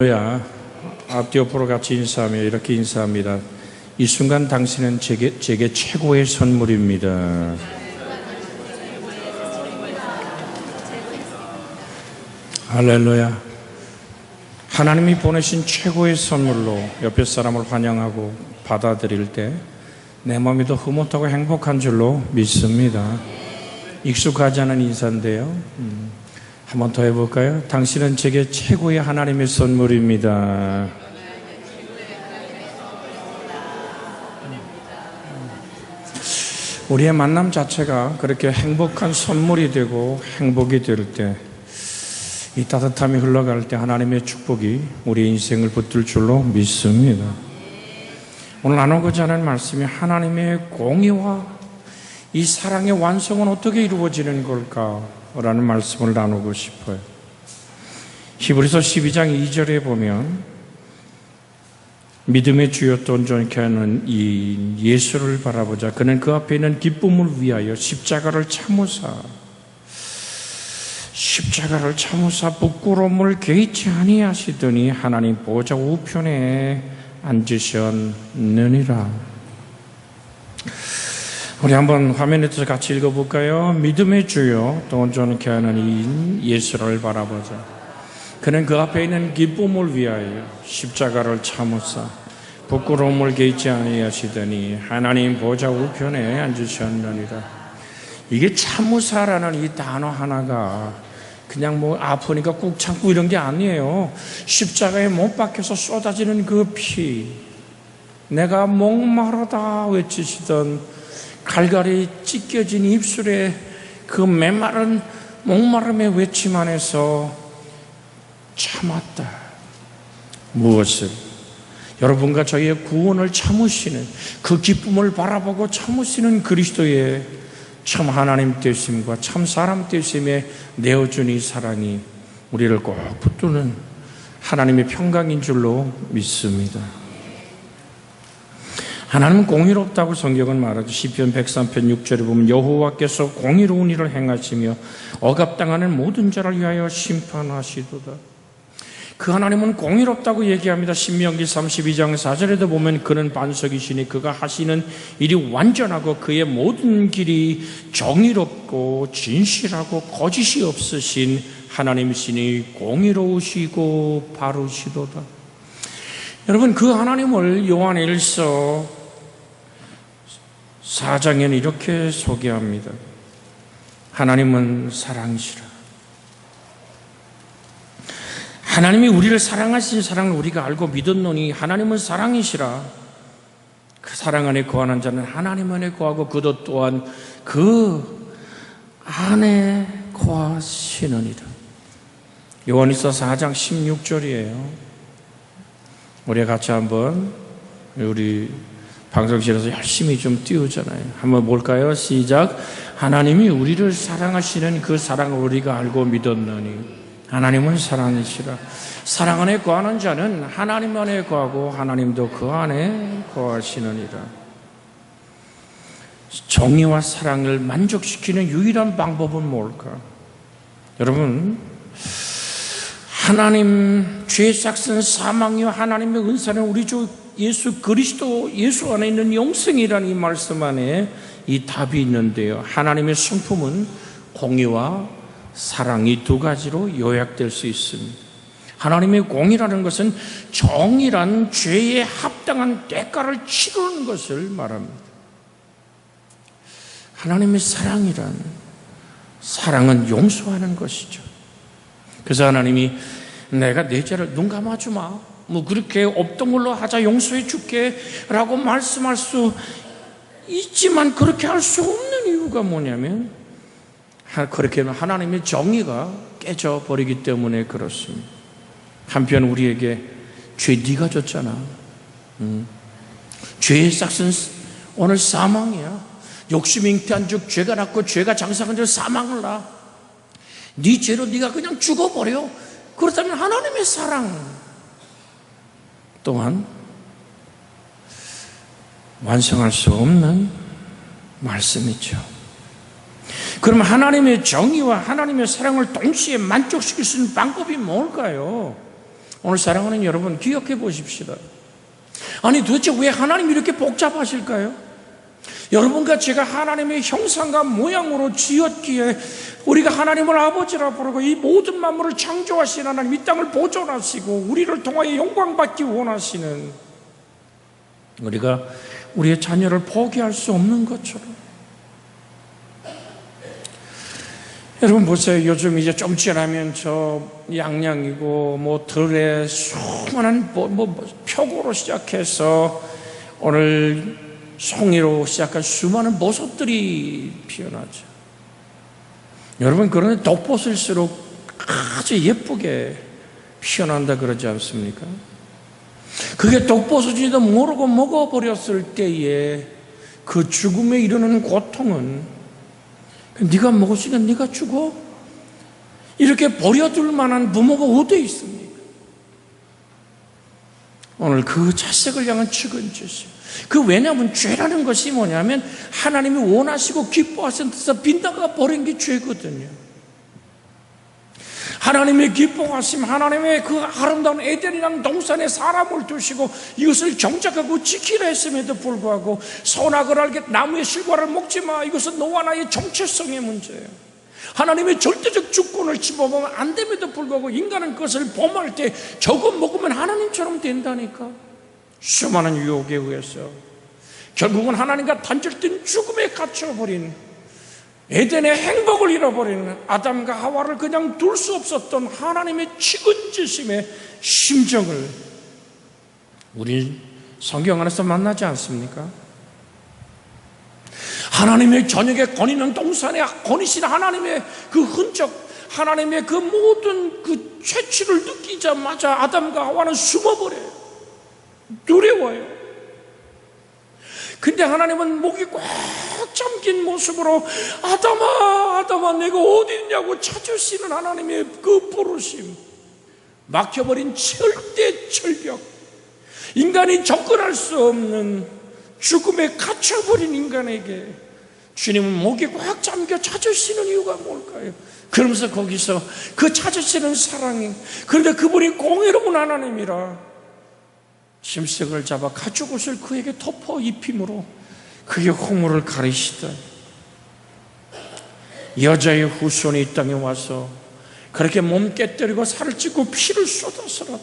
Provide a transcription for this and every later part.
할렐루야. 앞뒤 옆으로 같이 인사하며 이렇게 인사합니다. 이 순간 당신은 제게 최고의 선물입니다. 할렐루야. 하나님이 보내신 최고의 선물로 옆에 사람을 환영하고 받아들일 때 내 마음이 더 흐뭇하고 행복한 줄로 믿습니다. 익숙하지 않은 인사인데요. 한번 더 해볼까요? 당신은 제게 최고의 하나님의 선물입니다. 우리의 만남 자체가 그렇게 행복한 선물이 되고 행복이 될 때, 이 따뜻함이 흘러갈 때 하나님의 축복이 우리 인생을 붙들 줄로 믿습니다. 오늘 나누고자 하는 말씀이 하나님의 공의와 이 사랑의 완성은 어떻게 이루어지는 걸까라는 말씀을 나누고 싶어요. 히브리서 12장 2절에 보면 믿음의 주요 또 온전케 하는 이 예수를 바라보자. 그는 그 앞에 있는 기쁨을 위하여 십자가를 참으사 부끄러움을 개의치 아니하시더니 하나님 보좌 우편에 앉으셨느니라. 우리 한번 화면에서 같이 읽어볼까요? 믿음의 주요 또 온전케 하는 이 예수를 바라보자. 그는 그 앞에 있는 기쁨을 위하여 십자가를 참으사 부끄러움을 개의치 아니하시더니 하나님 보좌 우편에 앉으셨느니라. 이게 참으사라는 이 단어 하나가 그냥 뭐 아프니까 꾹 참고 이런 게 아니에요. 십자가에 못 박혀서 쏟아지는 그 피, 내가 목마르다 외치시던 갈갈이 찢겨진 입술에 그 메마른 목마름의 외침 안에서 참았다. 무엇을? 여러분과 저희의 구원을 참으시는, 그 기쁨을 바라보고 참으시는 그리스도의 참 하나님 되심과 참 사람 되심에 내어준 이 사랑이 우리를 꼭 붙드는 하나님의 평강인 줄로 믿습니다. 하나님은 공의롭다고 성경은 말하죠. 시편 103편 6절에 보면 여호와께서 공의로운 일을 행하시며 억압당하는 모든 자를 위하여 심판하시도다. 그 하나님은 공의롭다고 얘기합니다. 신명기 32장 4절에도 보면 그는 반석이시니 그가 하시는 일이 완전하고 그의 모든 길이 정의롭고 진실하고 거짓이 없으신 하나님이시니 공의로우시고 바르시도다. 여러분, 그 하나님을 요한일서 4장에는 이렇게 소개합니다. 하나님은 사랑이시라. 하나님이 우리를 사랑하신 사랑을 우리가 알고 믿었노니 하나님은 사랑이시라. 그 사랑 안에 거하는 자는 하나님 안에 거하고 그도 또한 그 안에 거하시느니라. 요한일서 4장 16절이에요. 우리 같이 한번 우리 방송실에서 열심히 좀 띄우잖아요. 한번 볼까요? 시작. 하나님이 우리를 사랑하시는 그 사랑을 우리가 알고 믿었노니 하나님은 사랑이시라. 사랑 안에 거하는 자는 하나님 안에 거하고 하나님도 그 안에 거하시느니라. 정의와 사랑을 만족시키는 유일한 방법은 뭘까? 여러분, 하나님 죄의 삭은 사망이요 하나님의 은사는 우리 주 예수 그리스도 예수 안에 있는 영생이라는 이 말씀 안에 이 답이 있는데요. 하나님의 성품은 공의와 사랑, 이 두 가지로 요약될 수 있습니다. 하나님의 공의라는 것은 정의란 죄에 합당한 대가를 치르는 것을 말합니다. 하나님의 사랑이란 사랑은 용서하는 것이죠. 그래서 하나님이 내가 내 죄를 눈 감아주마, 뭐 그렇게 없던 걸로 하자, 용서해 줄게 라고 말씀할 수 있지만 그렇게 할 수 없는 이유가 뭐냐면 그렇게 하면 하나님의 정의가 깨져버리기 때문에 그렇습니다. 한편 우리에게 죄 네가 졌잖아. 죄의 삭은 오늘 사망이야. 욕심이 잉태한 즉 죄가 났고 죄가 장사한 즉 사망을 낳아. 네 죄로 네가 그냥 죽어버려. 그렇다면 하나님의 사랑 또한 완성할 수 없는 말씀이죠. 그럼 하나님의 정의와 하나님의 사랑을 동시에 만족시킬 수 있는 방법이 뭘까요? 오늘 사랑하는 여러분, 기억해 보십시다. 아니 도대체 왜 하나님이 이렇게 복잡하실까요? 여러분과 제가 하나님의 형상과 모양으로 지었기에 우리가 하나님을 아버지라 부르고 이 모든 만물을 창조하신 하나님, 이 땅을 보존하시고 우리를 통하여 영광받기 원하시는, 우리가 우리의 자녀를 포기할 수 없는 것처럼. 여러분 보세요. 요즘 이제 좀 지나면 저 양양이고 뭐 들에 수많은 표고로 시작해서 오늘 송이로 시작한 수많은 버섯들이 피어나죠. 여러분, 그런데 독버섯일수록 아주 예쁘게 피어난다 그러지 않습니까? 그게 독버섯인지도 모르고 먹어버렸을 때에 그 죽음에 이르는 고통은, 네가 먹었으니까 네가 죽어? 이렇게 버려둘 만한 부모가 어디에 있습니까? 오늘 그 자식을 향한 측은지심. 왜냐하면 죄라는 것이 뭐냐면 하나님이 원하시고 기뻐하신 뜻에서 빗나가 버린 게 죄거든요. 하나님의 기뻐하심, 하나님의 그 아름다운 에덴이라는 동산에 사람을 두시고 이것을 정착하고 지키라 했음에도 불구하고 선악을 알게 나무의 실과를 먹지 마, 이것은 너와 나의 정체성의 문제예요. 하나님의 절대적 주권을 집어보면 안 됨에도 불구하고 인간은 그것을 범할 때 저거 먹으면 하나님처럼 된다니까. 수많은 유혹에 의해서 결국은 하나님과 단절된 죽음에 갇혀버린, 에덴의 행복을 잃어버리는 아담과 하와를 그냥 둘 수 없었던 하나님의 측은지심의 심정을 우리 성경 안에서 만나지 않습니까? 하나님의 저녁에 거니는 동산에 거니신 하나님의 그 흔적, 하나님의 그 모든 그 채취를 느끼자마자 아담과 하와는 숨어버려요. 두려워요. 근데 하나님은 목이 꽉 잠긴 모습으로 아담아, 아담아, 내가 어디 있냐고 찾으시는 하나님의 그 부르심, 막혀버린 절대 절벽, 인간이 접근할 수 없는 죽음에 갇혀버린 인간에게 주님은 목이 꽉 잠겨 찾으시는 이유가 뭘까요? 그러면서 거기서 그 찾으시는 사랑이, 그런데 그분이 공의로운 하나님이라 짐승을 잡아 가죽옷을 그에게 덮어 입힘으로 그의 허물을 가리시다. 여자의 후손이 이 땅에 와서 그렇게 몸 깨뜨리고 살을 찌고 피를 쏟아서라도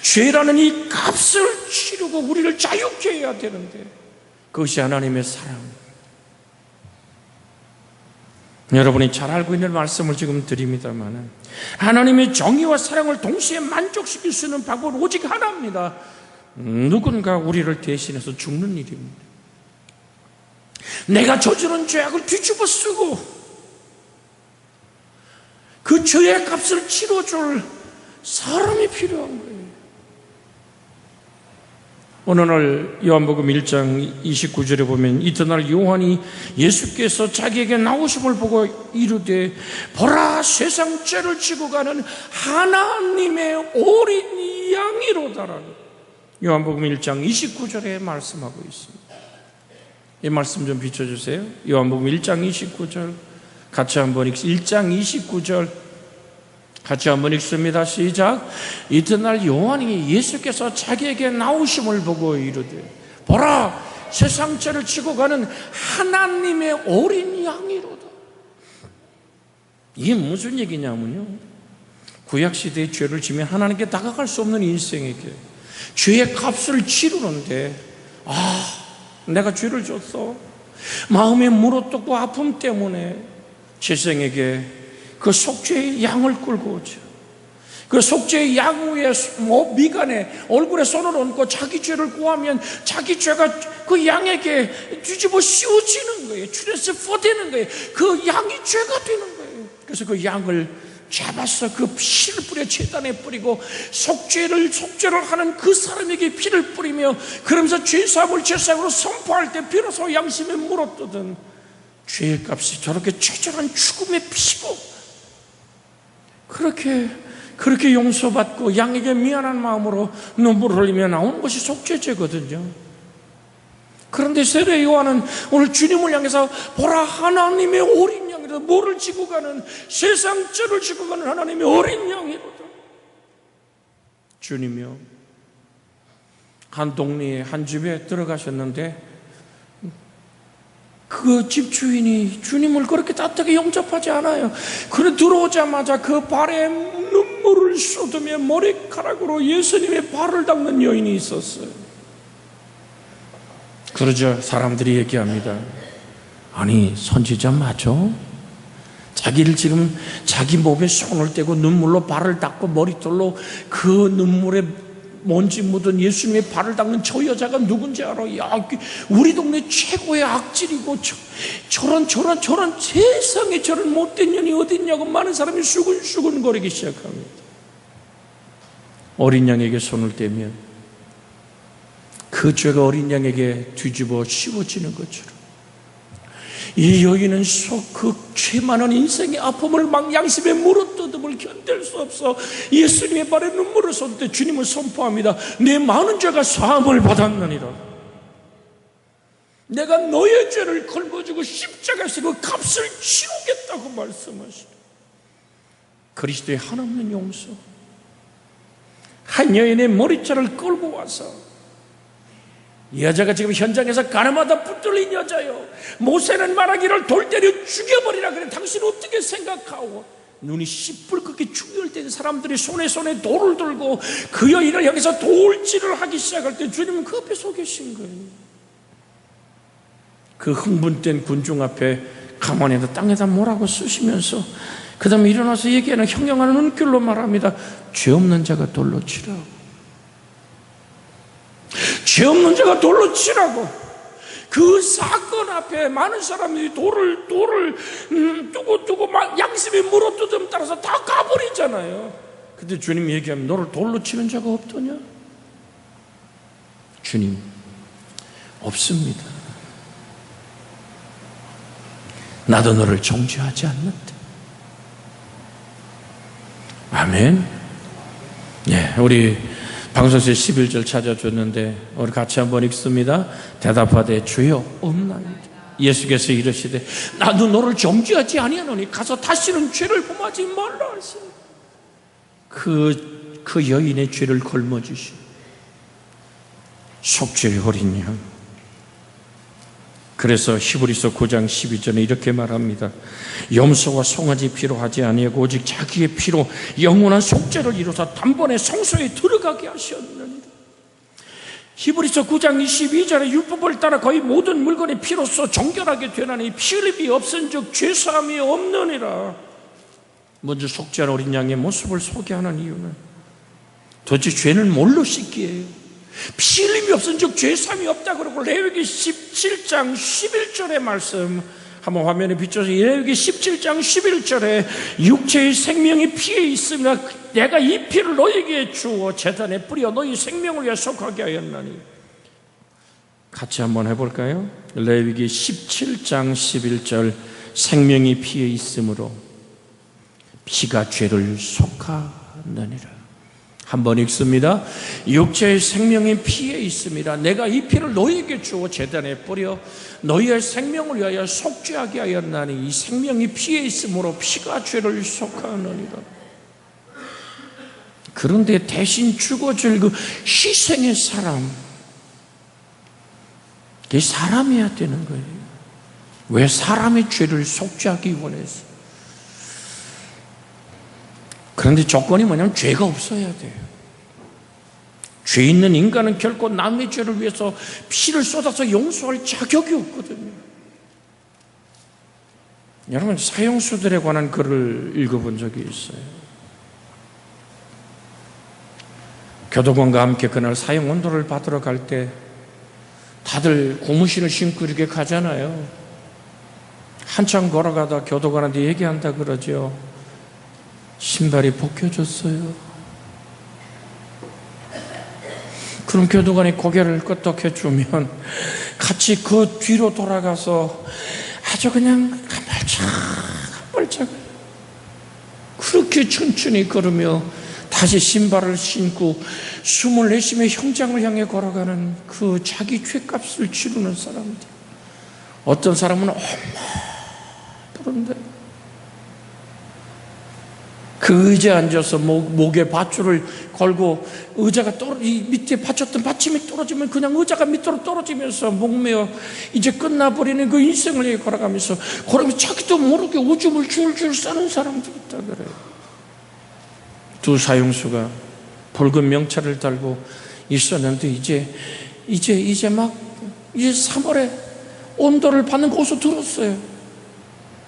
죄라는 이 값을 치르고 우리를 자유케 해야 되는데, 그것이 하나님의 사랑. 여러분이 잘 알고 있는 말씀을 지금 드립니다만, 하나님의 정의와 사랑을 동시에 만족시킬 수 있는 방법은 오직 하나입니다. 누군가 우리를 대신해서 죽는 일입니다. 내가 저지른 죄악을 뒤집어 쓰고 그 죄의 값을 치러줄 사람이 필요한 거예요. 오늘 요한복음 1장 29절에 보면 이튿날 요한이 예수께서 자기에게 나오심을 보고 이르되 보라, 세상 죄를 지고 가는 하나님의 어린 양이로다라는 요한복음 1장 29절에 말씀하고 있습니다. 이 말씀 좀 비춰주세요. 요한복음 1장 29절 같이 한번 1장 29절 같이 한번 읽습니다. 시작. 이튿날 요한이 예수께서 자기에게 나오심을 보고 이르되 보라, 세상 죄를 지고 가는 하나님의 어린 양이로다. 이게 무슨 얘기냐면요, 구약시대의 죄를 지면 하나님께 다가갈 수 없는 인생에게 죄의 값을 치르는데, 내가 죄를 졌어, 마음에 물어뜯고 아픔 때문에 재생에게 그 속죄의 양을 끌고 오죠. 그 속죄의 양 위에 미간에 얼굴에 손을 얹고 자기 죄를 구하면 자기 죄가 그 양에게 뒤집어 씌워지는 거예요. 트랜스퍼 되는 거예요. 그 양이 죄가 되는 거예요. 그래서 그 양을 잡아서 그 피를 뿌려 제단에 뿌리고 속죄를 하는 그 사람에게 피를 뿌리며 그러면서 죄사함을 제사장으로 선포할 때 비로소 양심에 물어뜯은 죄의 값이 저렇게 처절한 죽음의 피고, 그렇게 용서받고 양에게 미안한 마음으로 눈물을 흘리며 나오는 것이 속죄죄거든요. 그런데 세례 요한은 오늘 주님을 향해서 보라, 하나님의 어린 양이로다. 뭐를 지고 가는, 세상 죄를 지고 가는 하나님의 어린 양이로다. 주님이요. 한 동네에 한 집에 들어가셨는데 그 집주인이 주님을 그렇게 따뜻하게 영접하지 않아요. 그래 들어오자마자 그 발에 눈물을 쏟으며 머리카락으로 예수님의 발을 닦는 여인이 있었어요. 그러자 사람들이 얘기합니다. 아니 선지자 맞아? 자기를 지금 자기 몸에 손을 떼고 눈물로 발을 닦고 머리털로 그 눈물에 먼지 묻은 예수님의 발을 닦는 저 여자가 누군지 알아? 야, 우리 동네 최고의 악질이고 저런 세상에 저런 못된 년이 어디 있냐고 많은 사람이 수근수근거리기 시작합니다. 어린 양에게 손을 떼면 그 죄가 어린 양에게 뒤집어 씌워지는 것처럼 이 여인은 그 죄 많은 인생의 아픔을 막 양심에 물어뜯음을 견딜 수 없어 예수님의 발에 눈물을 쏟을 때 주님을 선포합니다. 내 많은 죄가 사함을 받았느니라. 내가 너의 죄를 걸어주고 십자가에서 그 값을 치르겠다고 말씀하시다. 그리스도의 한없는 용서. 한 여인의 머리채를 끌고 와서 이 여자가 지금 현장에서 가늠하다 붙들린 여자요. 모세는 말하기를 돌 때려 죽여버리라 그래. 당신 어떻게 생각하오? 눈이 시뻘겋게 충혈된 사람들이 손에 돌을 들고 그 여인을 향해서 돌질을 하기 시작할 때 주님은 그 앞에 서 계신 거예요. 그 흥분된 군중 앞에 가만히 땅에다 뭐라고 쓰시면서 그 다음에 일어나서 얘기하는 형용하는 눈길로 말합니다. 죄 없는 자가 돌로 치라고. 죄 없는 자가 돌로 치라고. 그 사건 앞에 많은 사람들이 돌을 두고 막 양심의 물어뜯음 따라서 다 가버리잖아요. 근데 주님이 얘기하면 너를 돌로 치는 자가 없더냐? 주님 없습니다. 나도 너를 정죄하지 않는다. 아멘. 예, 우리 방송에서 11절 찾아줬는데 우리 같이 한번 읽습니다. 대답하되 주여 없나이다. 예수께서 이르시되 나도 너를 정죄하지 아니하노니 가서 다시는 죄를 범하지 말라 하시니 그 여인의 죄를 걸머주시 속죄의 어린 양. 그래서 히브리서 9장 12절에 이렇게 말합니다. 염소와 송아지 피로 하지 아니하고 오직 자기의 피로 영원한 속죄를 이루사 단번에 성소에 들어가게 하셨느니라. 히브리서 9장 22절에 율법을 따라 거의 모든 물건이 피로써 정결하게 되나니 피 흘림이 없은즉 죄사함이 없느니라. 먼저 속죄한 어린 양의 모습을 소개하는 이유는 도대체 죄는 뭘로 씻기에요? 피 흘림이 없은즉 죄사함이 없다 그러고 레위기 17장 11절의 말씀 한번 화면에 비춰서 레위기 17장 11절에 육체의 생명이 피에 있으며 내가 이 피를 너에게 주어 제단에 뿌려 너희 생명을 위해 속하게 하였나니. 같이 한번 해볼까요? 레위기 17장 11절 생명이 피에 있으므로 피가 죄를 속하느니라. 한번 읽습니다. 육체의 생명이 피에 있습니다. 내가 이 피를 너희에게 주어 제단에 뿌려 너희의 생명을 위하여 속죄하게 하였나니 이 생명이 피에 있으므로 피가 죄를 속하느니라. 그런데 대신 죽어줄 그 희생의 사람, 그게 사람이어야 되는 거예요. 왜 사람의 죄를 속죄하기 원해서? 그런데 조건이 뭐냐면 죄가 없어야 돼요. 죄 있는 인간은 결코 남의 죄를 위해서 피를 쏟아서 용서할 자격이 없거든요. 여러분 사형수들에 관한 글을 읽어본 적이 있어요. 교도관과 함께 그날 사형 원도를 받으러 갈 때 다들 고무신을 신고 이렇게 가잖아요. 한참 걸어가다 교도관한테 얘기한다 그러죠. 신발이 벗겨졌어요. 그럼 교도관이 고개를 끄덕해 주면 같이 그 뒤로 돌아가서 아주 그냥 한 발짝 그렇게 천천히 걸으며 다시 신발을 신고 숨을 내쉬며 형장을 향해 걸어가는 그 자기 죄값을 치르는 사람들. 어떤 사람은 엄마 부른데 그 의자에 앉아서 목에 밧줄을 걸고 의자가 밑에 받쳤던 받침이 떨어지면 그냥 의자가 밑으로 떨어지면서 목매어 이제 끝나버리는 그 인생을 걸어가면서 자기도 모르게 오줌을 줄줄 싸는 사람도 있다 그래요. 두 사형수가 붉은 명찰을 달고 있었는데 이제 3월에 온도를 받는 곳으로 들었어요.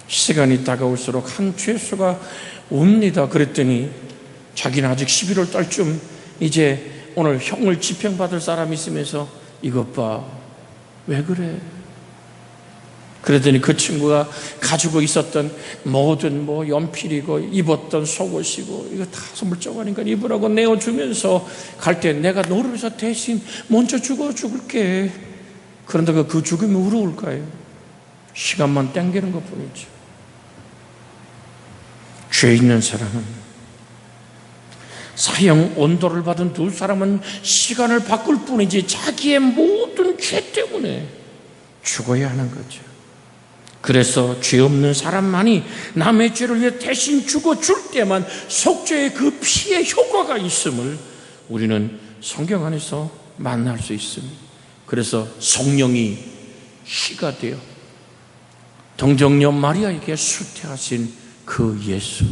시간이 다가올수록 한 죄수가 옵니다. 그랬더니 자기는 아직 11월 달쯤 이제 오늘 형을 집행받을 사람이 있으면서 이것 봐, 왜 그래? 그랬더니 그 친구가 가지고 있었던 모든 연필이고 입었던 속옷이고 이거 다 선물적하니까 입으라고 내어주면서 갈 때 내가 너를 위해서 대신 먼저 죽을게. 그런데 그 죽음이 의로울까요? 시간만 땡기는 것 뿐이죠. 죄 있는 사람은, 사형 온도를 받은 두 사람은 시간을 바꿀 뿐이지 자기의 모든 죄 때문에 죽어야 하는 거죠. 그래서 죄 없는 사람만이 남의 죄를 위해 대신 죽어줄 때만 속죄의 그 피의 효과가 있음을 우리는 성경 안에서 만날 수 있습니다. 그래서 성령이 씨가 되어 동정녀 마리아에게 수태하신 그 예수.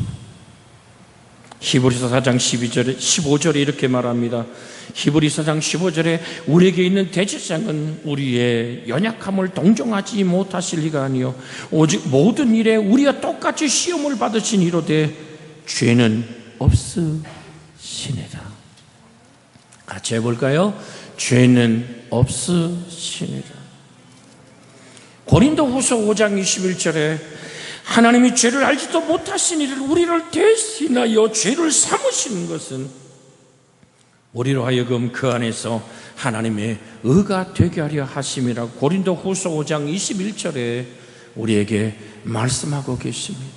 히브리서 4장 15절에 이렇게 말합니다. 히브리서 4장 15절에 우리에게 있는 대제사장은 우리의 연약함을 동정하지 못하실 리가 아니요 오직 모든 일에 우리와 똑같이 시험을 받으신 이로되 죄는 없으시니라. 같이 해볼까요? 죄는 없으시니라. 고린도후서 5장 21절에 하나님이 죄를 알지도 못하신 이를 우리를 대신하여 죄를 삼으시는 것은 우리로 하여금 그 안에서 하나님의 의가 되게 하려 하심이라 고린도후서 5장 21절에 우리에게 말씀하고 계십니다.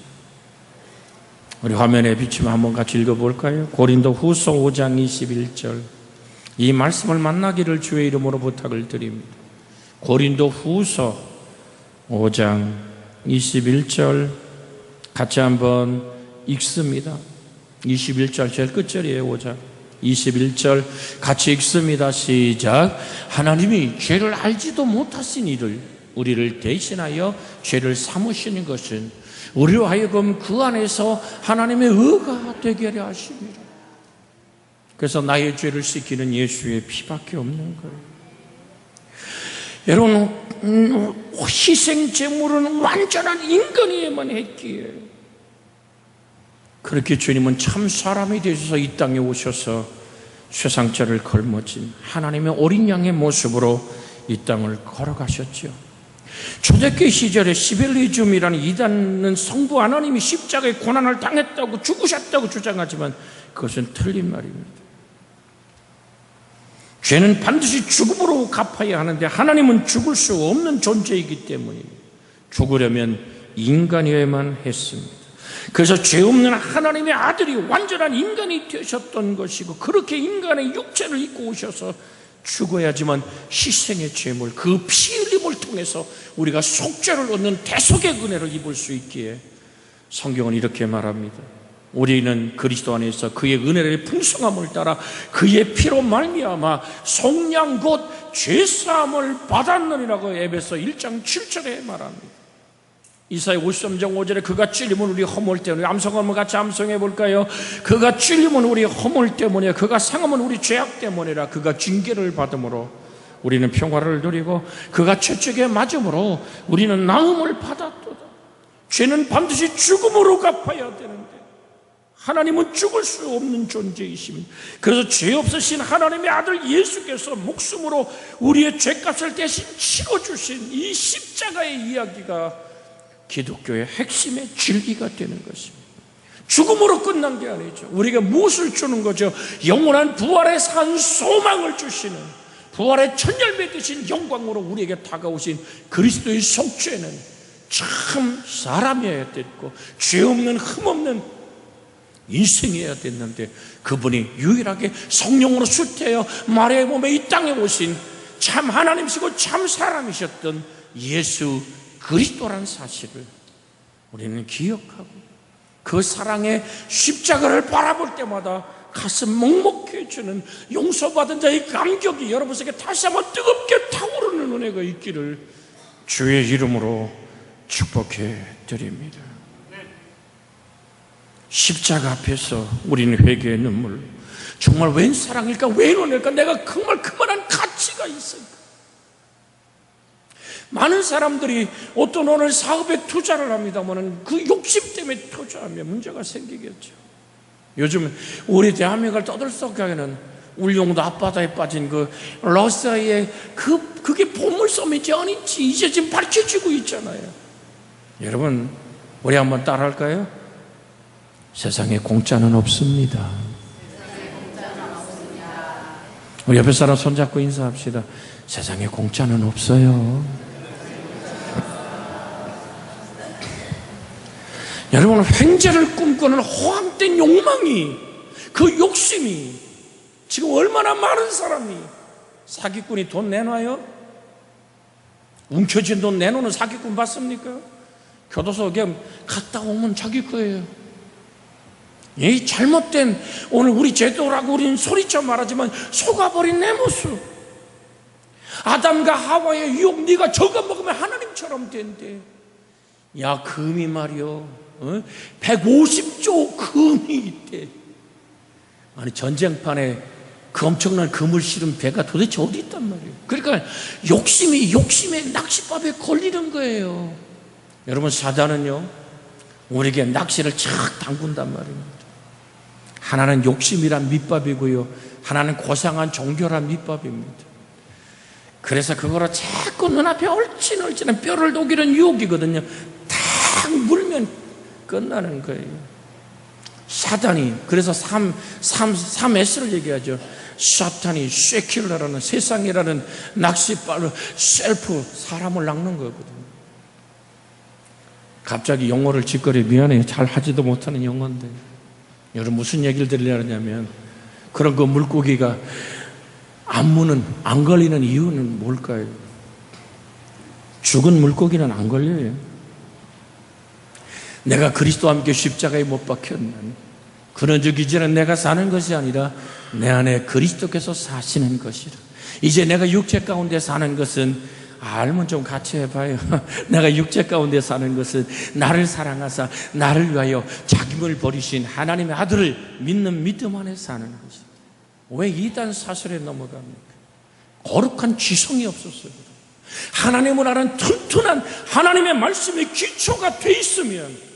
우리 화면에 비추면 한번 같이 읽어볼까요? 고린도후서 5장 21절. 이 말씀을 만나기를 주의 이름으로 부탁을 드립니다. 고린도후서 5장 21절 같이 한번 읽습니다. 21절 제일 끝절이에요. 5장 21절 같이 읽습니다. 시작. 하나님이 죄를 알지도 못하신 이를 우리를 대신하여 죄를 삼으시는 것은 우리로 하여금 그 안에서 하나님의 의가 되게 하려 하십니다. 그래서 나의 죄를 씻기는 예수의 피밖에 없는 거예요. 여러분, 희생제물은 완전한 인간이에만 했기에 그렇게 주님은 참 사람이 되셔서 이 땅에 오셔서 쇠상자를 걸머진 하나님의 어린 양의 모습으로 이 땅을 걸어가셨죠. 초대교회 시절에 시벨리즘이라는 이단은 성부 하나님이 십자가의 고난을 당했다고 죽으셨다고 주장하지만 그것은 틀린 말입니다. 죄는 반드시 죽음으로 갚아야 하는데 하나님은 죽을 수 없는 존재이기 때문에 죽으려면 인간이어야만 했습니다. 그래서 죄 없는 하나님의 아들이 완전한 인간이 되셨던 것이고 그렇게 인간의 육체를 입고 오셔서 죽어야지만 희생의 제물 그 피 흘림을 통해서 우리가 속죄를 얻는 대속의 은혜를 입을 수 있기에 성경은 이렇게 말합니다. 우리는 그리스도 안에서 그의 은혜의 풍성함을 따라 그의 피로 말미암아 속량 곧 죄사함을 받았느니라고 에베소 1장 7절에 말합니다. 이사야 53장 5절에 그가 찔림은 우리 허물 때문에 암송함을 같이 암송해 볼까요? 그가 찔림은 우리 허물 때문에 그가 상함은 우리 죄악 때문이라 그가 징계를 받음으로 우리는 평화를 누리고 그가 채찍에 맞음으로 우리는 나음을 받았도다. 죄는 반드시 죽음으로 갚아야 되는데 하나님은 죽을 수 없는 존재이십니다. 그래서 죄 없으신 하나님의 아들 예수께서 목숨으로 우리의 죄값을 대신 치러주신 이 십자가의 이야기가 기독교의 핵심의 진리가 되는 것입니다. 죽음으로 끝난 게 아니죠. 우리가 무엇을 주는 거죠? 영원한 부활의 산 소망을 주시는 부활의 천열매 되신 영광으로 우리에게 다가오신 그리스도의 속죄는 참 사람이어야 됐고 죄 없는 흠 없는 인생이어야 됐는데 그분이 유일하게 성령으로 수태하여 마리아의 몸에 이 땅에 오신 참 하나님이시고 참 사람이셨던 예수 그리스도라는 사실을 우리는 기억하고 그 사랑의 십자가를 바라볼 때마다 가슴 먹먹해지는 용서받은 자의 감격이 여러분 속에 다시 한번 뜨겁게 타오르는 은혜가 있기를 주의 이름으로 축복해 드립니다. 십자가 앞에서 우리는 회개의 눈물, 정말 웬 사랑일까, 웬 은혜일까, 내가 정말 그만한 가치가 있을까. 많은 사람들이 어떤 오늘 사업에 투자를 합니다만 그 욕심 때문에 투자하면 문제가 생기겠죠. 요즘 우리 대한민국을 떠들썩하게는 울릉도 앞바다에 빠진 그 러시아의 그게 보물섬인지 아닌지 이제 지금 밝혀지고 있잖아요. 여러분, 우리 한번 따라할까요? 세상에 공짜는 없습니다. 우리 옆에 사람 손잡고 인사합시다. 세상에 공짜는 없어요. 여러분, 횡재를 꿈꾸는 허황된 욕망이, 그 욕심이 지금 얼마나 많은 사람이, 사기꾼이 돈 내놔요? 움켜쥔 돈 내놓는 사기꾼 봤습니까? 교도소 그냥 갔다 오면 자기 거예요. 이 잘못된 오늘 우리 제도라고 우리는 소리쳐 말하지만 속아버린 내 모습. 아담과 하와의 유혹, 네가 저거 먹으면 하나님처럼 된대. 야, 금이 말이요, 150조 금이 있대. 아니, 전쟁판에 그 엄청난 금을 실은 배가 도대체 어디 있단 말이에요. 그러니까 욕심에 낚싯밥에 걸리는 거예요. 여러분, 사단은요 우리에게 낚시를 착 담근단 말입니다. 하나는 욕심이란 밑밥이고요, 하나는 고상한 종교란 밑밥입니다. 그래서 그거로 자꾸 눈앞에 얼씬얼씬한 뼈를 녹이는 유혹이거든요. 탁 물면 끝나는 거예요. 사단이, 그래서 3S를 얘기하죠. 사탄이 쇠킬러라는, 세상이라는 낚싯발로 셀프, 사람을 낚는 거거든요. 갑자기 용어를 짓거리 미안해요. 잘 하지도 못하는 용어인데, 여러분 무슨 얘기를 드리려냐면, 그런 그 물고기가 안 걸리는 이유는 뭘까요? 죽은 물고기는 안 걸려요. 내가 그리스도와 함께 십자가에 못 박혔나니 그런즉 이제는 내가 사는 것이 아니라 내 안에 그리스도께서 사시는 것이라. 이제 내가 육체 가운데 사는 것은, 알면 좀 같이 해봐요. 내가 육체 가운데 사는 것은 나를 사랑하사 나를 위하여 자기를 버리신 하나님의 아들을 믿는 믿음 안에 사는 것이다. 왜 이단 사설에 넘어갑니까? 거룩한 지성이 없었어요. 하나님을 아는 튼튼한 하나님의 말씀의 기초가 돼 있으면,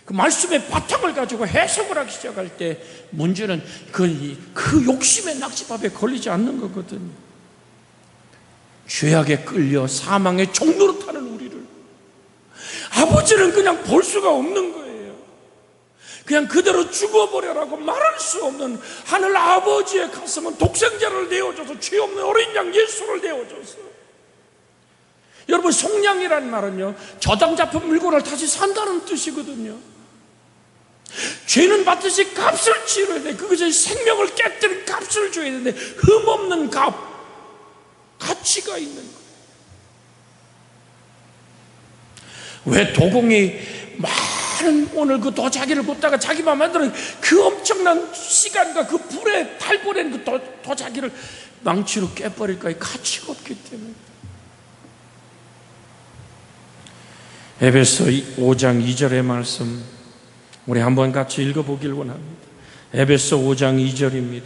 그 말씀의 바탕을 가지고 해석을 하기 시작할 때 문제는 그 욕심의 낚싯밥에 걸리지 않는 거거든요. 죄악에 끌려 사망의 종로로 타는 우리를 아버지는 그냥 볼 수가 없는 거예요. 그냥 그대로 죽어버려라고 말할 수 없는 하늘 아버지의 가슴은 독생자를 내어줘서 죄 없는 어린 양 예수를 내어줘서. 여러분, 속량이라는 말은요, 저당 잡힌 물건을 다시 산다는 뜻이거든요. 죄는 받듯이 값을 치러야 돼. 그것이 생명을 깨뜨린 값을 줘야 되는데, 흠없는 가치가 있는 거예요. 왜 도공이 많은 오늘 그 도자기를 굽다가 자기만 만드는 그 엄청난 시간과 그 불에 탈고된 그 도자기를 망치로 깨버릴까요? 가치가 없기 때문에. 에베소 5장 2절의 말씀 우리 한번 같이 읽어보길 원합니다. 에베소 5장 2절입니다.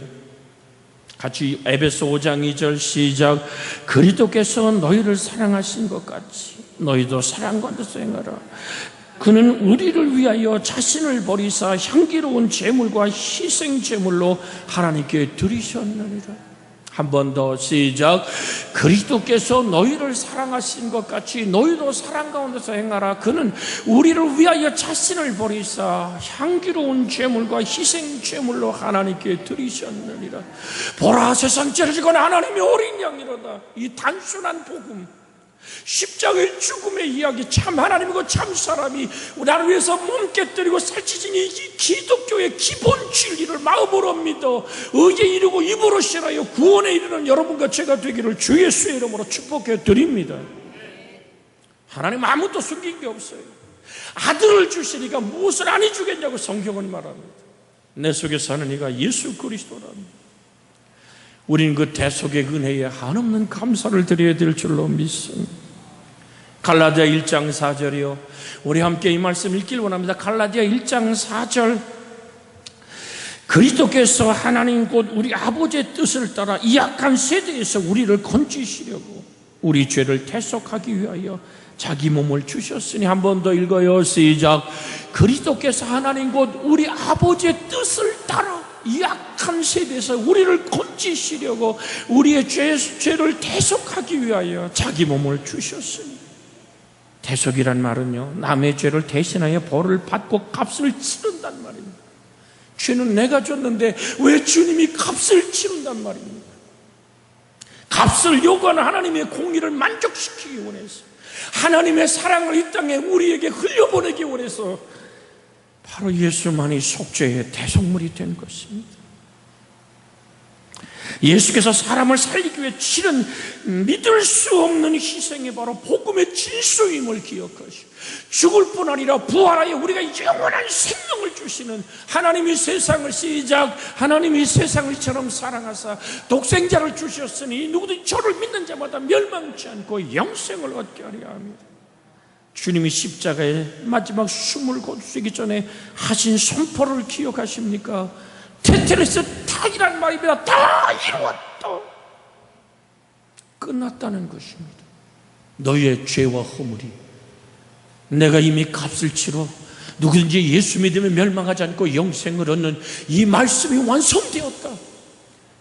같이 에베소 5장 2절 시작. 그리스도께서 너희를 사랑하신 것 같이 너희도 사랑 가운데서 행하라. 그는 우리를 위하여 자신을 버리사 향기로운 제물과 희생 제물로 하나님께 드리셨느니라. 한 번 더 시작. 그리스도께서 너희를 사랑하신 것 같이 너희도 사랑 가운데서 행하라. 그는 우리를 위하여 자신을 버리사 향기로운 제물과 희생 제물로 하나님께 드리셨느니라. 보라, 세상 찌르지건 하나님의 어린 양이로다. 이 단순한 복음, 십자가의 죽음의 이야기, 참 하나님이고 참 사람이 나를 위해서 몸 깨뜨리고 살찌신 이 기독교의 기본 진리를 마음으로 믿어 의에 이르고 입으로 실하여 구원에 이르는 여러분과 제가 되기를 주 예수의 이름으로 축복해 드립니다. 하나님 아무도 숨긴 게 없어요. 아들을 주시니까 무엇을 안 해주겠냐고 성경은 말합니다. 내 속에 사는 이가 예수 그리스도랍니다. 우리는 그 대속의 은혜에 한없는 감사를 드려야 될 줄로 믿습니다. 갈라디아 1장 4절이요. 우리 함께 이 말씀 읽길 원합니다. 갈라디아 1장 4절. 그리스도께서 하나님 곧 우리 아버지의 뜻을 따라 이 악한 세대에서 우리를 건지시려고 우리 죄를 대속하기 위하여 자기 몸을 주셨으니. 한 번 더 읽어요. 시작. 그리스도께서 하나님 곧 우리 아버지의 뜻을 따라 이 악한 세대에서 우리를 건지시려고 우리의 죄를 대속하기 위하여 자기 몸을 주셨으니. 대속이란 말은요, 남의 죄를 대신하여 벌을 받고 값을 치른단 말입니다. 죄는 내가 줬는데 왜 주님이 값을 치른단 말입니까? 값을 요구하는 하나님의 공의를 만족시키기 원해서, 하나님의 사랑을 이 땅에 우리에게 흘려보내기 원해서 바로 예수만이 속죄의 대속물이 된 것입니다. 예수께서 사람을 살리기 위해 치른 믿을 수 없는 희생이 바로 복음의 진수임을 기억하시고, 죽을 뿐 아니라 부활하여 우리가 영원한 생명을 주시는 하나님이 세상을 시작 하나님이 세상을 이처럼 사랑하사 독생자를 주셨으니 누구든지 저를 믿는 자마다 멸망치 않고 영생을 얻게 하려 합니다. 주님이 십자가에 마지막 숨을 거두시기 전에 하신 선포를 기억하십니까? 테텔레스 타이란 말입니다. 다 이루었다. 끝났다는 것입니다. 너희의 죄와 허물이 내가 이미 값을 치러 누구든지 예수 믿으면 멸망하지 않고 영생을 얻는 이 말씀이 완성되었다.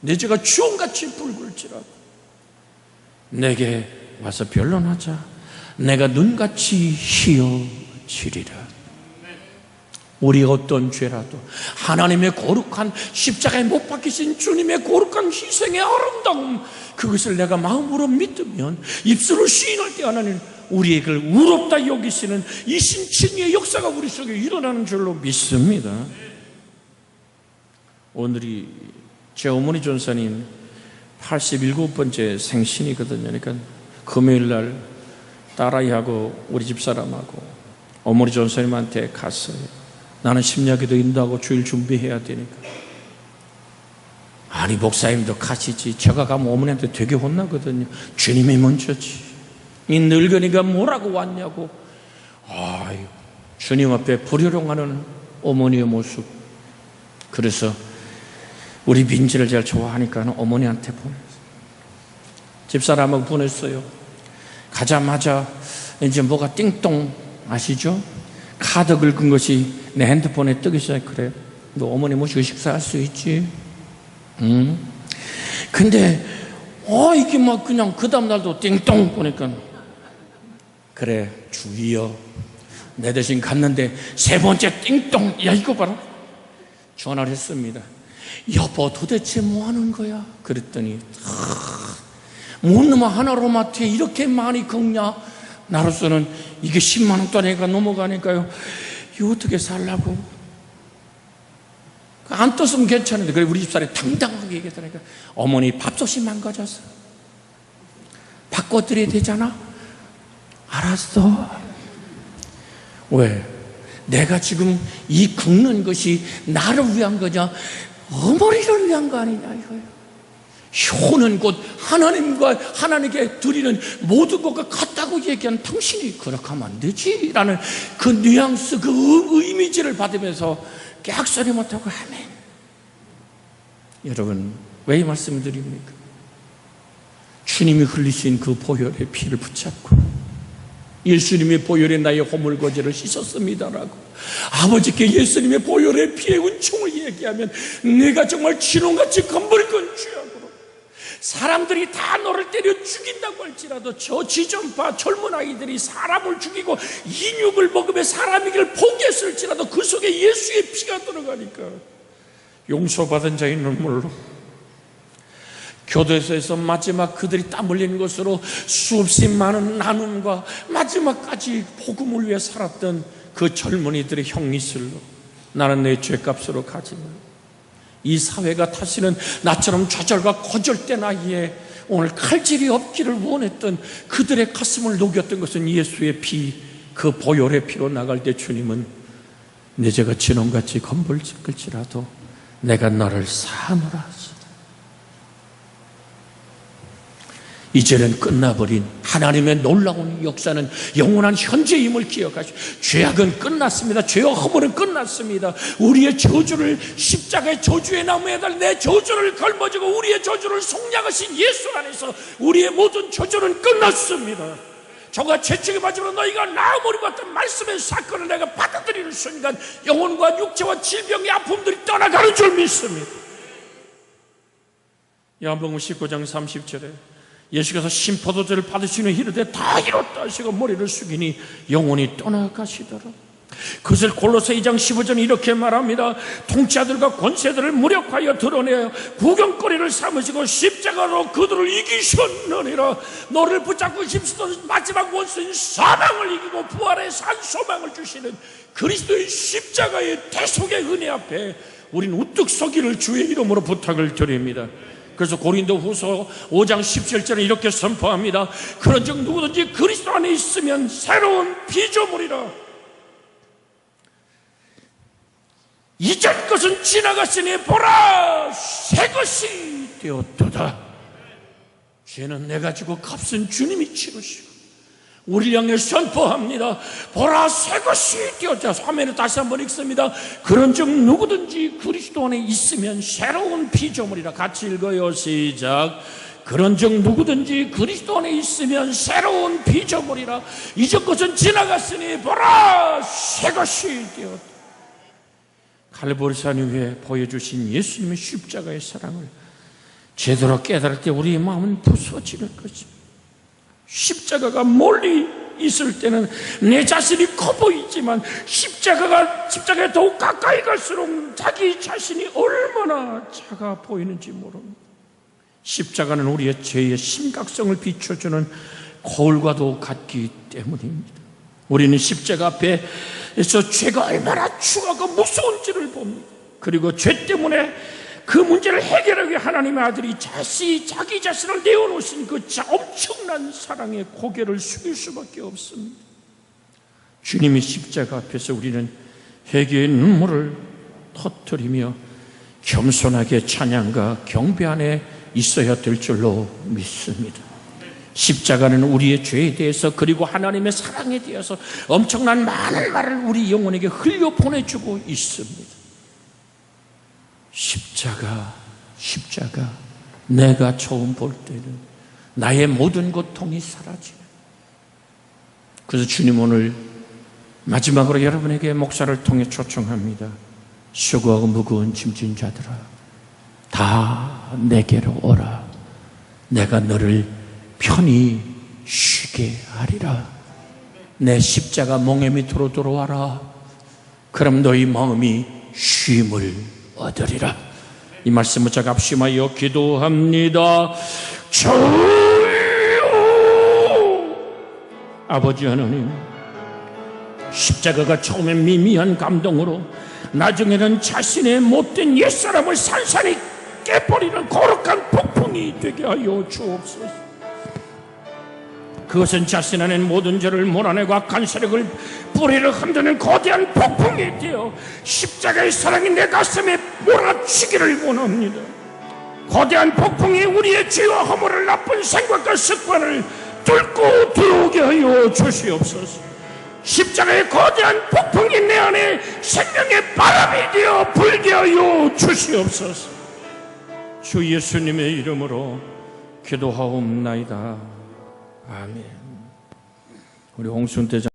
내 죄가 주홍같이 붉을지라도 내게 와서 변론하자. 내가 눈같이 희어지리라. 우리가 어떤 죄라도 하나님의 거룩한 십자가에 못 박히신 주님의 거룩한 희생의 아름다움, 그것을 내가 마음으로 믿으면, 입술로 시인할 때 하나님 우리에게 의롭다 여기시는 이 신칭의 역사가 우리 속에 일어나는 줄로 믿습니다. 오늘이 제 어머니 전사님 87번째 생신이거든요. 그러니까 금요일 날 딸아이하고 우리 집사람하고 어머니 전사님한테 갔어요. 나는 심야기도 인도하고 주일 준비해야 되니까. 아니 목사님도 가시지. 제가 가면 어머니한테 되게 혼나거든요. 주님이 먼저지. 이 늙은이가 뭐라고 왔냐고. 아유, 주님 앞에 불효령하는 어머니의 모습. 그래서 우리 민지를 제일 좋아하니까 어머니한테 보냈어요. 집사람하고 보냈어요. 가자마자 이제 뭐가 띵동 아시죠? 카드 긁은 것이 내 핸드폰에 뜨기 시작해. 그래, 너 어머니 모시고 식사할 수 있지? 근데 이게 막 그냥 그 다음날도 띵동 보니까, 그래 주여 내 대신 갔는데 세 번째 띵동, 야 이거 봐라. 전화를 했습니다. 여보 도대체 뭐 하는 거야? 그랬더니 뭔 놈아 하나로마트에 이렇게 많이 긁냐? 나로서는 이게 10만 원짜리가 넘어가니까요, 이거 어떻게 살라고? 안 떴으면 괜찮은데. 그래 우리 집사람이 당당하게 얘기하더라니까. 어머니 밥솥이 망가져서 바꿔드려야 되잖아. 알았어. 왜? 내가 지금 이 긁는 것이 나를 위한 거냐 어머니를 위한 거 아니냐 이거예요. 효는 곧 하나님과 하나님께 드리는 모든 것과 같다고 얘기한 당신이 그렇게 하면 안 되지 라는 그 뉘앙스, 그 이미지를 받으면서 깨악소리 못하고 아멘. 여러분 왜 이 말씀을 드립니까? 주님이 흘리신 그 보혈의 피를 붙잡고 예수님의 보혈에 나의 허물거지를 씻었습니다라고 아버지께 예수님의 보혈의 피의 은총을 얘기하면 내가 정말 진홍같이 검버리건 죄악으로 사람들이 다 너를 때려 죽인다고 할지라도 저 지존파 젊은 아이들이 사람을 죽이고 인육을 먹으며 사람이기를 포기했을지라도 그 속에 예수의 피가 들어가니까 용서받은 자의 눈물로 교도소에서 마지막 그들이 땀 흘리는 것으로 수없이 많은 나눔과 마지막까지 복음을 위해 살았던 그 젊은이들의 형리슬로 나는 내 죄값으로 가지만 이 사회가 다시는 나처럼 좌절과 거절된 아이에 오늘 칼질이 없기를 원했던 그들의 가슴을 녹였던 것은 예수의 피, 그 보혈의 피로 나갈 때 주님은 내 죄가 진홍같이 검붉을지라도 내가 너를 사하노라. 이제는 끝나버린 하나님의 놀라운 역사는 영원한 현재임을 기억하시오. 죄악은 끝났습니다. 죄와 허물은 끝났습니다. 우리의 저주를 십자가의 저주의 나무에 달 내 저주를 걸머지고 우리의 저주를 속량하신 예수 안에서 우리의 모든 저주는 끝났습니다. 저가 죄책에 맞으므로 너희가 나아버리고 같은 말씀의 사건을 내가 받아들이는 순간 영혼과 육체와 질병의 아픔들이 떠나가는 줄 믿습니다. 요한복음 19장 30절에 예수께서 신포도주를 받으시는 이르되 다 이뤘다 하시고 머리를 숙이니 영혼이 떠나가시더라. 그것을 골로새 2장 15절에 이렇게 말합니다. 통치자들과 권세들을 무력하여 드러내어 구경거리를 삼으시고 십자가로 그들을 이기셨느니라. 너를 붙잡고 힘쓰던 마지막 원수인 사망을 이기고 부활의 산 소망을 주시는 그리스도의 십자가의 대속의 은혜 앞에 우린 우뚝 서기를 주의 이름으로 부탁을 드립니다. 그래서 고린도후서 5장 17절에 이렇게 선포합니다. 그런즉 누구든지 그리스도 안에 있으면 새로운 피조물이라. 이전 것은 지나갔으니 보라 새 것이 되었도다. 죄는 내가 지고 값은 주님이 치르시고 우리를 향해 선포합니다. 보라 새 것이 되었다. 화면에 다시 한번 읽습니다. 그런즉 누구든지 그리스도 안에 있으면 새로운 피조물이라. 같이 읽어요. 시작. 그런즉 누구든지 그리스도 안에 있으면 새로운 피조물이라. 이전 것은 지나갔으니 보라 새 것이 되었다. 갈보리산 위에 보여주신 예수님의 십자가의 사랑을 제대로 깨달을 때 우리의 마음은 부서지는 것입니다. 십자가가 멀리 있을 때는 내 자신이 커 보이지만 십자가에 더욱 가까이 갈수록 자기 자신이 얼마나 작아 보이는지 모릅니다. 십자가는 우리의 죄의 심각성을 비춰주는 거울과도 같기 때문입니다. 우리는 십자가 앞에서 죄가 얼마나 추하고 무서운지를 봅니다. 그리고 죄 때문에 그 문제를 해결하기 하나님의 아들이 자기 자신을 내어놓으신 그 엄청난 사랑에 고개를 숙일 수밖에 없습니다. 주님의 십자가 앞에서 우리는 회개의 눈물을 터뜨리며 겸손하게 찬양과 경배 안에 있어야 될 줄로 믿습니다. 십자가는 우리의 죄에 대해서 그리고 하나님의 사랑에 대해서 엄청난 많은 말을 우리 영혼에게 흘려 보내주고 있습니다. 십자가 내가 처음 볼 때는 나의 모든 고통이 사라지네. 그래서 주님 오늘 마지막으로 여러분에게 목사를 통해 초청합니다. 수고하고 무거운 짐진 자들아 다 내게로 오라. 내가 너를 편히 쉬게 하리라. 내 십자가 멍에 밑으로 들어와라. 그럼 너희 마음이 쉼을 얻으리라. 이 말씀을 제가 합심하여 기도합니다. 주여 아버지 하나님, 십자가가 처음엔 미미한 감동으로 나중에는 자신의 못된 옛사람을 산산히 깨버리는 거룩한 폭풍이 되게 하여 주옵소서. 그것은 자신 안에 모든 죄를 몰아내고 악한 세력을 뿌리를 흔드는 거대한 폭풍이 되어 십자가의 사랑이 내 가슴에 몰아치기를 원합니다. 거대한 폭풍이 우리의 죄와 허물을 나쁜 생각과 습관을 뚫고 들어오게 하여 주시옵소서. 십자가의 거대한 폭풍이 내 안에 생명의 바람이 되어 불게 하여 주시옵소서. 주 예수님의 이름으로 기도하옵나이다. 아멘. 우리 홍순 대장